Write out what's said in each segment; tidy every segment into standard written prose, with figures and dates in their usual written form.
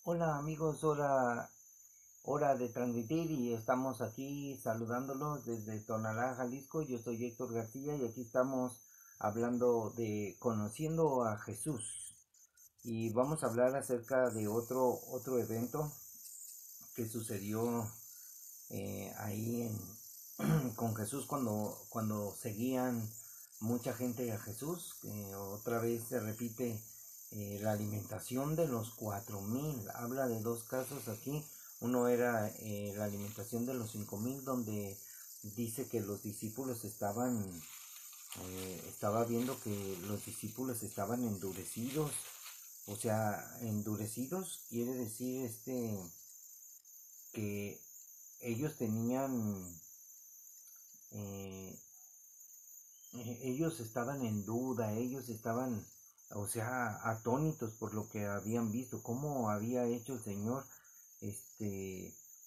Hola amigos, hora de transmitir y estamos aquí saludándolos desde Tonalá, Jalisco. Yo soy Héctor García y aquí estamos hablando de conociendo a Jesús. Y vamos a hablar acerca de otro evento que sucedió ahí con Jesús cuando seguían mucha gente a Jesús. Otra vez se repite la alimentación de los 4000. Habla de dos casos aquí. Uno era la alimentación de los 5000, donde dice que los discípulos estaba viendo que los discípulos estaban endurecidos. O sea, endurecidos quiere decir que ellos tenían eh, ellos estaban en duda, ellos estaban, o sea, atónitos por lo que habían visto, cómo había hecho el Señor,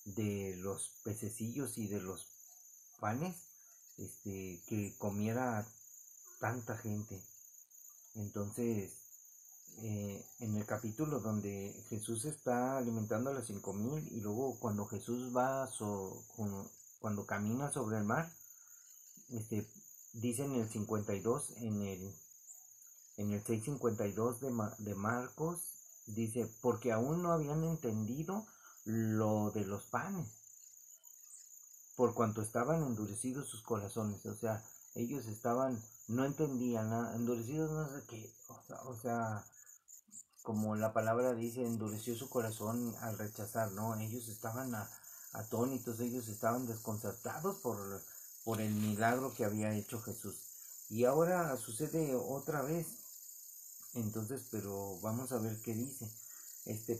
de los pececillos y de los panes, que comiera tanta gente. Entonces, en el capítulo donde Jesús está alimentando a los 5000 y luego cuando Jesús cuando camina sobre el mar, este, dice en el 52, en el 6:52 de Marcos, dice, porque aún no habían entendido lo de los panes, por cuanto estaban endurecidos sus corazones. O sea, ellos no entendían nada, endurecidos no sé qué, o sea, como la palabra dice, endureció su corazón al rechazar, ¿no? Ellos estaban atónitos, ellos estaban desconcertados por el milagro que había hecho Jesús. Y ahora sucede otra vez. Entonces, pero vamos a ver qué dice.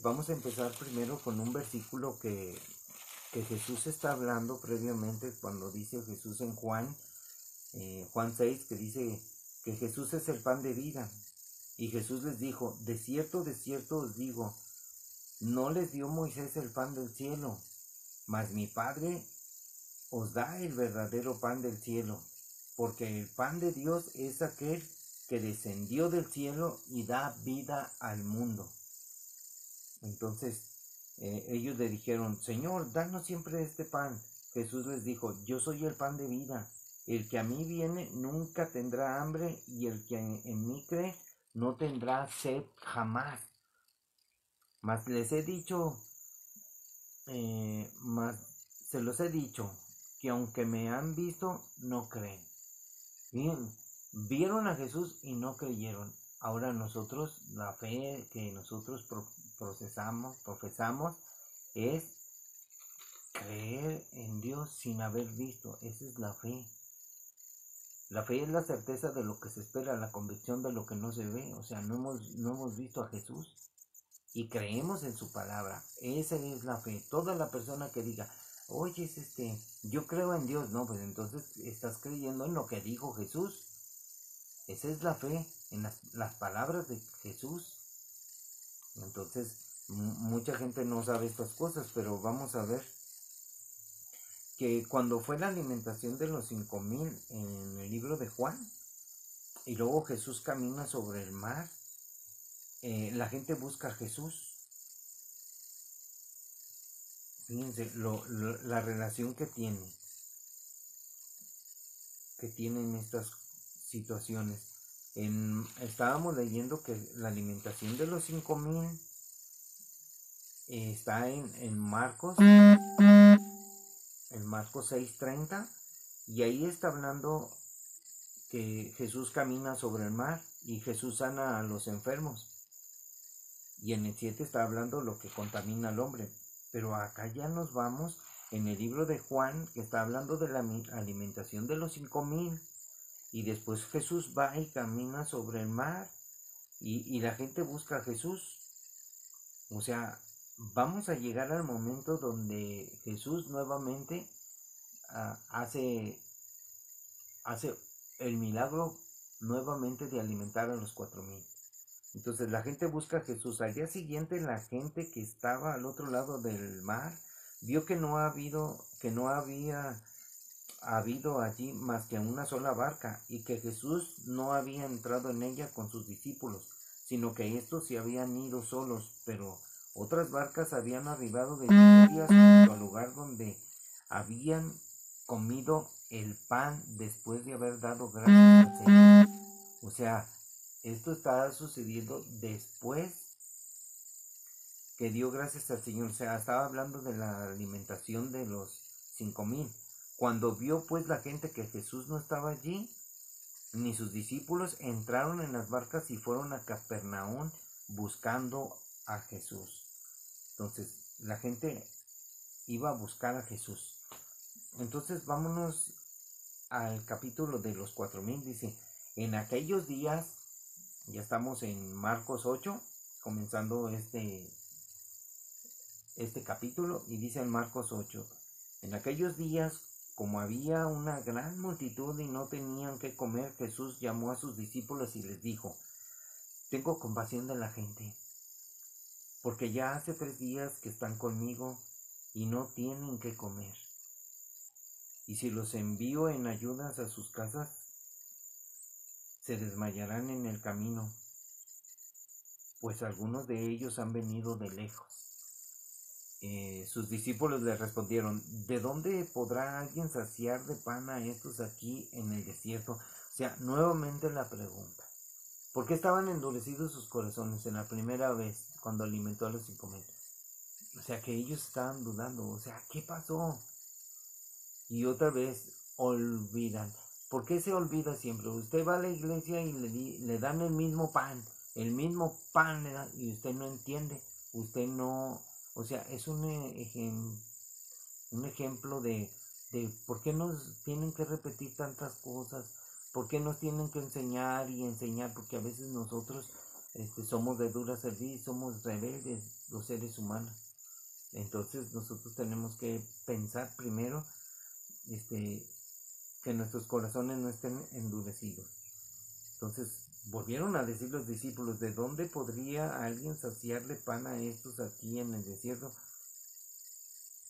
Vamos a empezar primero con un versículo que Jesús está hablando previamente cuando dice Jesús en Juan 6, que dice que Jesús es el pan de vida. Y Jesús les dijo, de cierto os digo, no les dio Moisés el pan del cielo, mas mi Padre os da el verdadero pan del cielo, porque el pan de Dios es aquel que descendió del cielo y da vida al mundo. Entonces ellos le dijeron, Señor, danos siempre este pan. Jesús les dijo, yo soy el pan de vida. El que a mí viene nunca tendrá hambre, y el que en mí cree no tendrá sed jamás. Mas les he dicho, mas se los he dicho, que aunque me han visto, no creen. Bien, vieron a Jesús y no creyeron. Ahora nosotros, la fe que nosotros profesamos, es creer en Dios sin haber visto. Esa es la fe. La fe es la certeza de lo que se espera, la convicción de lo que no se ve. O sea, no hemos visto a Jesús y creemos en su palabra. Esa es la fe. Toda la persona que diga, oye, yo creo en Dios, no, pues entonces estás creyendo en lo que dijo Jesús. Esa es la fe, en las palabras de Jesús. Entonces, mucha gente no sabe estas cosas, pero vamos a ver que cuando fue la alimentación de los 5000 en el libro de Juan, y luego Jesús camina sobre el mar, la gente busca a Jesús. Fíjense la relación que tienen estas situaciones. Estábamos leyendo que la alimentación de los 5000 está en Marcos 6:30, y ahí está hablando que Jesús camina sobre el mar y Jesús sana a los enfermos. Y en el 7 está hablando lo que contamina al hombre. Pero acá ya nos vamos en el libro de Juan, que está hablando de la alimentación de los 5000. Y después Jesús va y camina sobre el mar y la gente busca a Jesús. O sea, vamos a llegar al momento donde Jesús nuevamente hace el milagro nuevamente de alimentar a los 4000. Entonces la gente busca a Jesús. Al día siguiente la gente que estaba al otro lado del mar vio que no había habido allí más que una sola barca, y que Jesús no había entrado en ella con sus discípulos, sino que estos se habían ido solos. Pero Otras barcas habían arribado de Tiberias junto al lugar donde habían comido el pan después de haber dado gracias al Señor. O sea, esto está sucediendo después que dio gracias al Señor. O sea, estaba hablando de la alimentación de los 5,000. Cuando vio pues la gente que Jesús no estaba allí, ni sus discípulos, entraron en las barcas y fueron a Capernaum buscando a Jesús. Entonces, la gente iba a buscar a Jesús. Entonces, vámonos al capítulo de los 4,000. Dice, en aquellos días, ya estamos en Marcos 8, comenzando este capítulo, y dice en Marcos 8, en aquellos días, como había una gran multitud y no tenían qué comer, Jesús llamó a sus discípulos y les dijo, tengo compasión de la gente, porque ya hace 3 días que están conmigo y no tienen qué comer. Y si los envío en ayudas a sus casas, se desmayarán en el camino, pues algunos de ellos han venido de lejos. Sus discípulos le respondieron, ¿de dónde podrá alguien saciar de pan a estos aquí en el desierto? O sea, nuevamente la pregunta, ¿por qué estaban endurecidos sus corazones en la primera vez cuando alimentó a los 5,000? O sea, que ellos estaban dudando, o sea, ¿qué pasó? Y otra vez olvidan. ¿Por qué se olvida siempre? Usted va a la iglesia y le dan el mismo pan le dan, y usted no entiende, usted no, o sea, es un ejemplo de por qué nos tienen que repetir tantas cosas, por qué nos tienen que enseñar y enseñar, porque a veces nosotros somos de dura serviz, somos rebeldes los seres humanos. Entonces nosotros tenemos que pensar primero que nuestros corazones no estén endurecidos. Entonces volvieron a decir los discípulos, ¿de dónde podría alguien saciarle pan a estos aquí en el desierto?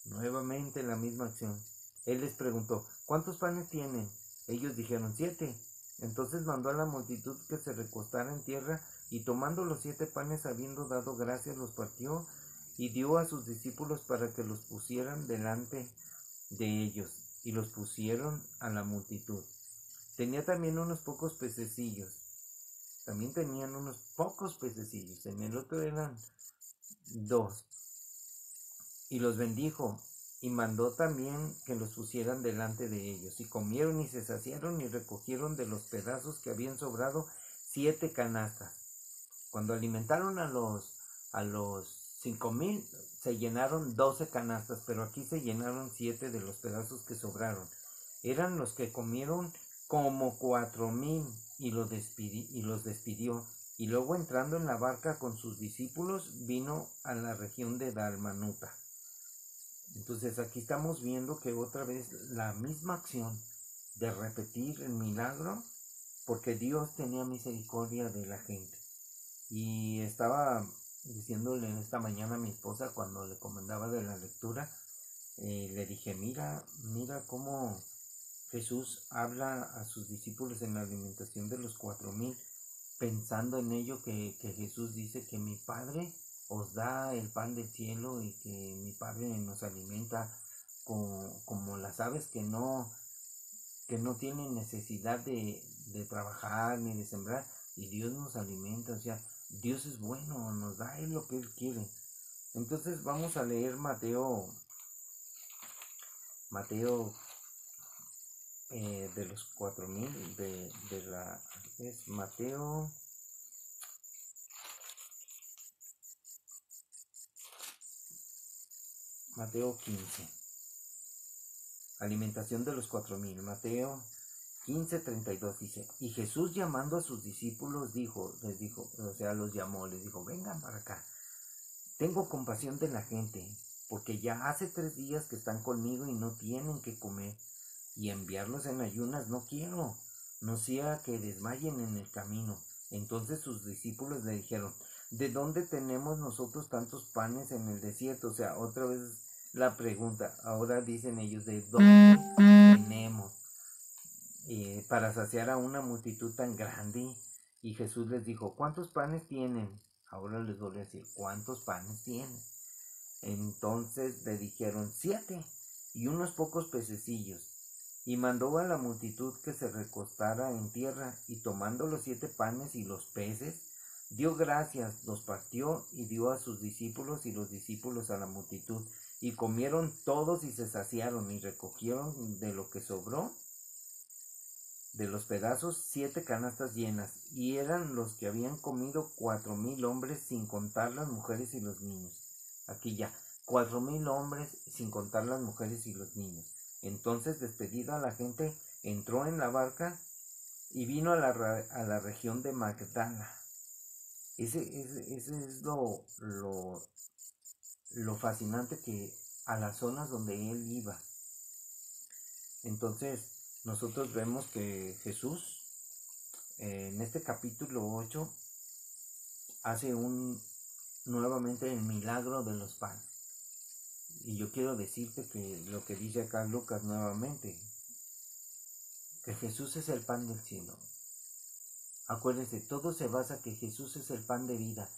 Nuevamente la misma acción. Él les preguntó, ¿cuántos panes tienen? Ellos dijeron, 7. Entonces mandó a la multitud que se recostara en tierra, y tomando los 7 panes, habiendo dado gracias, los partió y dio a sus discípulos para que los pusieran delante de ellos, y los pusieron a la multitud. Tenía también unos pocos pececillos. También tenían unos pocos pececillos. En el otro eran 2. Y los bendijo, y mandó también que los pusieran delante de ellos. Y comieron y se saciaron, y recogieron de los pedazos que habían sobrado 7 canastas. Cuando alimentaron a los 5,000, se llenaron 12 canastas, pero aquí se llenaron 7 de los pedazos que sobraron. Eran los que comieron como 4,000, y los despidió. Y luego, entrando en la barca con sus discípulos, vino a la región de Dalmanuta. Entonces aquí estamos viendo que otra vez la misma acción de repetir el milagro, porque Dios tenía misericordia de la gente. Y estaba diciéndole esta mañana a mi esposa, cuando le comentaba de la lectura, le dije, mira cómo Jesús habla a sus discípulos en la alimentación de los 4,000, pensando en ello, que Jesús dice que mi Padre os da el pan del cielo, y que mi Padre nos alimenta como las aves que no tienen necesidad de trabajar ni de sembrar, y Dios nos alimenta. O sea, Dios es bueno, nos da Él lo que Él quiere. Entonces vamos a leer Mateo de los 4,000, es Mateo 15, alimentación de los 4,000. Mateo 15:32 dice, y Jesús, llamando a sus discípulos, les dijo, o sea, los llamó, les dijo, vengan para acá, tengo compasión de la gente, porque ya hace 3 días que están conmigo y no tienen que comer, y enviarlos en ayunas no quiero, no sea que desmayen en el camino. Entonces sus discípulos le dijeron, ¿de dónde tenemos nosotros tantos panes en el desierto? O sea, otra vez la pregunta. Ahora dicen ellos, ¿de dónde tenemos para saciar a una multitud tan grande? Y Jesús les dijo, ¿cuántos panes tienen? Ahora les volví a decir, ¿cuántos panes tienen? Entonces le dijeron, 7 y unos pocos pececillos. Y mandó a la multitud que se recostara en tierra, y tomando los 7 panes y los peces, dio gracias, los partió y dio a sus discípulos, y los discípulos a la multitud. Y comieron todos y se saciaron, y recogieron de lo que sobró de los pedazos 7 canastas llenas, y eran los que habían comido 4,000 hombres, sin contar las mujeres y los niños. Aquí ya, 4,000 hombres, sin contar las mujeres y los niños. Entonces, despedida la gente, entró en la barca y vino a la región de Magdala. Ese es lo fascinante, que a las zonas donde él iba. Entonces, nosotros vemos que Jesús, en este capítulo 8, hace nuevamente el milagro de los panes. Y yo quiero decirte que lo que dice acá Lucas nuevamente, que Jesús es el pan del cielo. Acuérdense, todo se basa que Jesús es el pan de vida.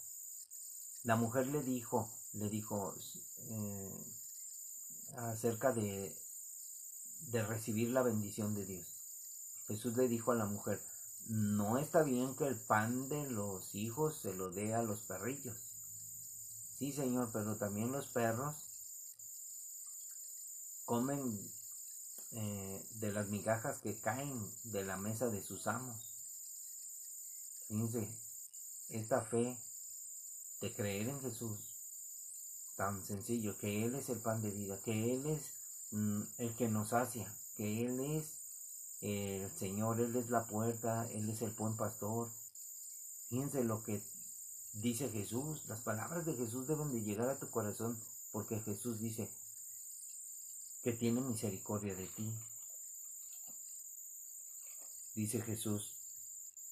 La mujer le dijo acerca de recibir la bendición de Dios. Jesús le dijo a la mujer, no está bien que el pan de los hijos se lo dé a los perrillos. Sí, Señor, pero también los perros comen de las migajas que caen de la mesa de sus amos. Fíjense, esta fe de creer en Jesús, tan sencillo, que Él es el pan de vida, que Él es el que nos sacia, que Él es el Señor, Él es la puerta, Él es el buen pastor. Fíjense lo que dice Jesús, las palabras de Jesús deben de llegar a tu corazón, porque Jesús dice que tiene misericordia de ti. Dice Jesús,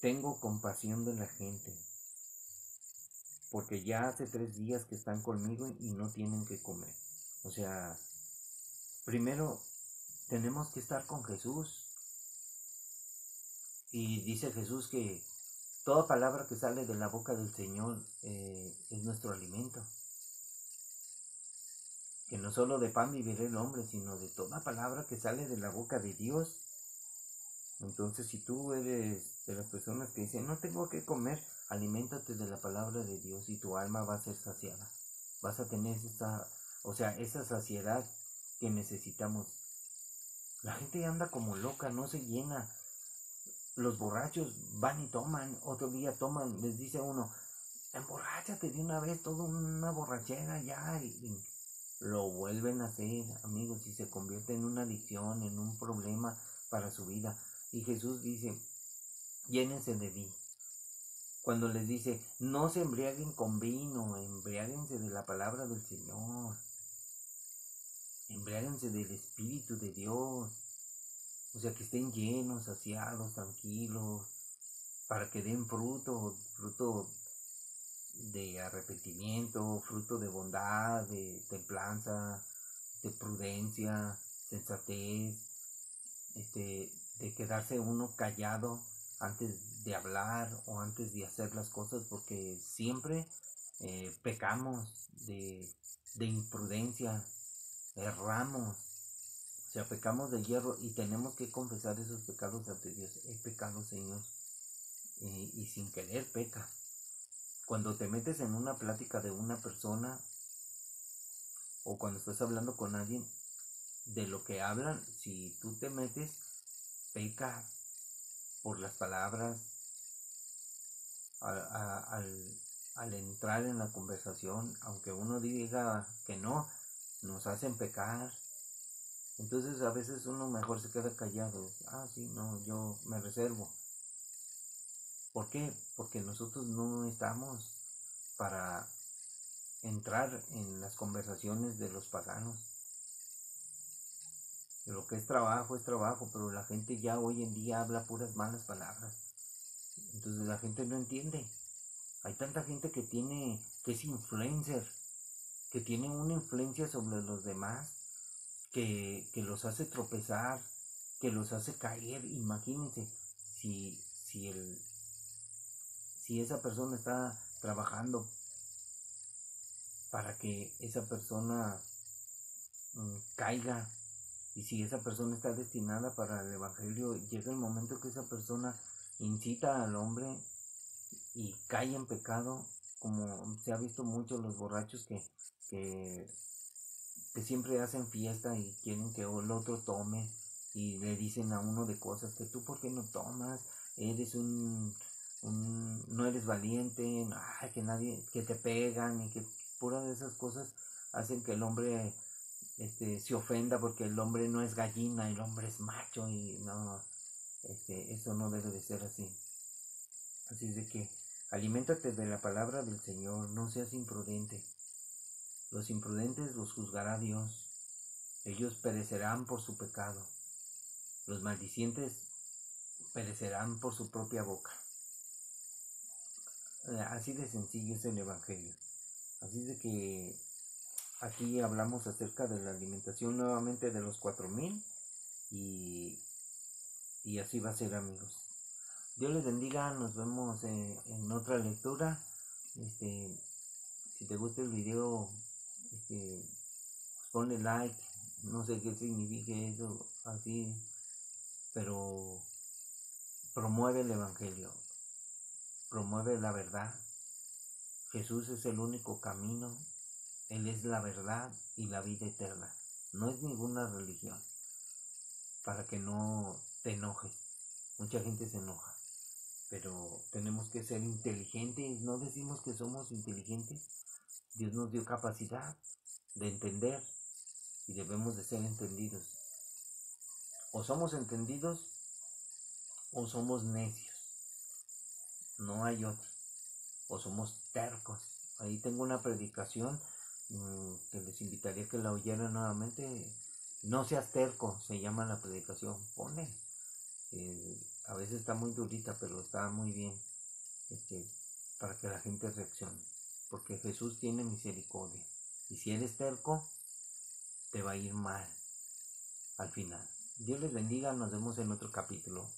tengo compasión de la gente, porque ya hace 3 días que están conmigo y no tienen que comer. O sea, primero tenemos que estar con Jesús. Y dice Jesús que toda palabra que sale de la boca del Señor es nuestro alimento. Que no solo de pan vivirá el hombre, sino de toda palabra que sale de la boca de Dios. Entonces, si tú eres de las personas que dicen, no tengo que comer, aliméntate de la palabra de Dios y tu alma va a ser saciada. Vas a tener esa saciedad que necesitamos. La gente anda como loca, no se llena. Los borrachos van y toman, otro día toman, les dice uno, emborráchate de una vez, toda una borrachera ya, y lo vuelven a hacer, amigos, y se convierte en una adicción, en un problema para su vida. Y Jesús dice, llénense de mí. Cuando les dice, no se embriaguen con vino, embriáguense de la palabra del Señor, embriáguense del Espíritu de Dios. O sea, que estén llenos, saciados, tranquilos, para que den fruto de arrepentimiento, fruto de bondad, de templanza, de prudencia, sensatez, de quedarse uno callado antes de hablar o antes de hacer las cosas, porque siempre pecamos de imprudencia, erramos. O sea, pecamos de hierro y tenemos que confesar esos pecados ante Dios. He pecado, Señor. Y sin querer peca. Cuando te metes en una plática de una persona o cuando estás hablando con alguien, de lo que hablan, si tú te metes, pecas por las palabras al entrar en la conversación, aunque uno diga que no, nos hacen pecar. Entonces a veces uno mejor se queda callado. Sí, no, yo me reservo. ¿Por qué? Porque nosotros no estamos para entrar en las conversaciones de los paganos. Lo que es trabajo, pero la gente ya hoy en día habla puras malas palabras. Entonces la gente no entiende. Hay tanta gente que es influencer, que tiene una influencia sobre los demás, que los hace tropezar, que los hace caer. Imagínense si esa persona está trabajando para que esa persona caiga. Y si esa persona está destinada para el evangelio, llega el momento que esa persona incita al hombre y cae en pecado, como se ha visto mucho los borrachos que, que siempre hacen fiesta y quieren que el otro tome y le dicen a uno de cosas que tú por qué no tomas, eres no eres valiente, ay, que nadie, que te pegan y que puras de esas cosas hacen que el hombre se ofenda porque el hombre no es gallina, el hombre es macho y no, eso no debe de ser así. Así es de que aliméntate de la palabra del Señor, no seas imprudente. Los imprudentes los juzgará Dios, ellos perecerán por su pecado. Los maldicientes perecerán por su propia boca. Así de sencillo es el Evangelio. Así de que aquí hablamos acerca de la alimentación nuevamente de los 4000 y así va a ser, amigos. Dios les bendiga, nos vemos en otra lectura. Si te gusta el video, pues ponle like, no sé qué signifique eso así, pero promueve el Evangelio, promueve la verdad. Jesús es el único camino, Él es la verdad y la vida eterna. No es ninguna religión, para que no te enojes. Mucha gente se enoja, pero tenemos que ser inteligentes. No decimos que somos inteligentes. Dios nos dio capacidad de entender y debemos de ser entendidos. O somos entendidos o somos necios. No hay otro. O somos tercos. Ahí tengo una predicación que les invitaría a que la oyeran nuevamente. No seas terco, se llama la predicación. Ponle. A veces está muy durita, pero está muy bien para que la gente reaccione. Porque Jesús tiene misericordia. Y si eres terco, te va a ir mal al final. Dios les bendiga, nos vemos en otro capítulo.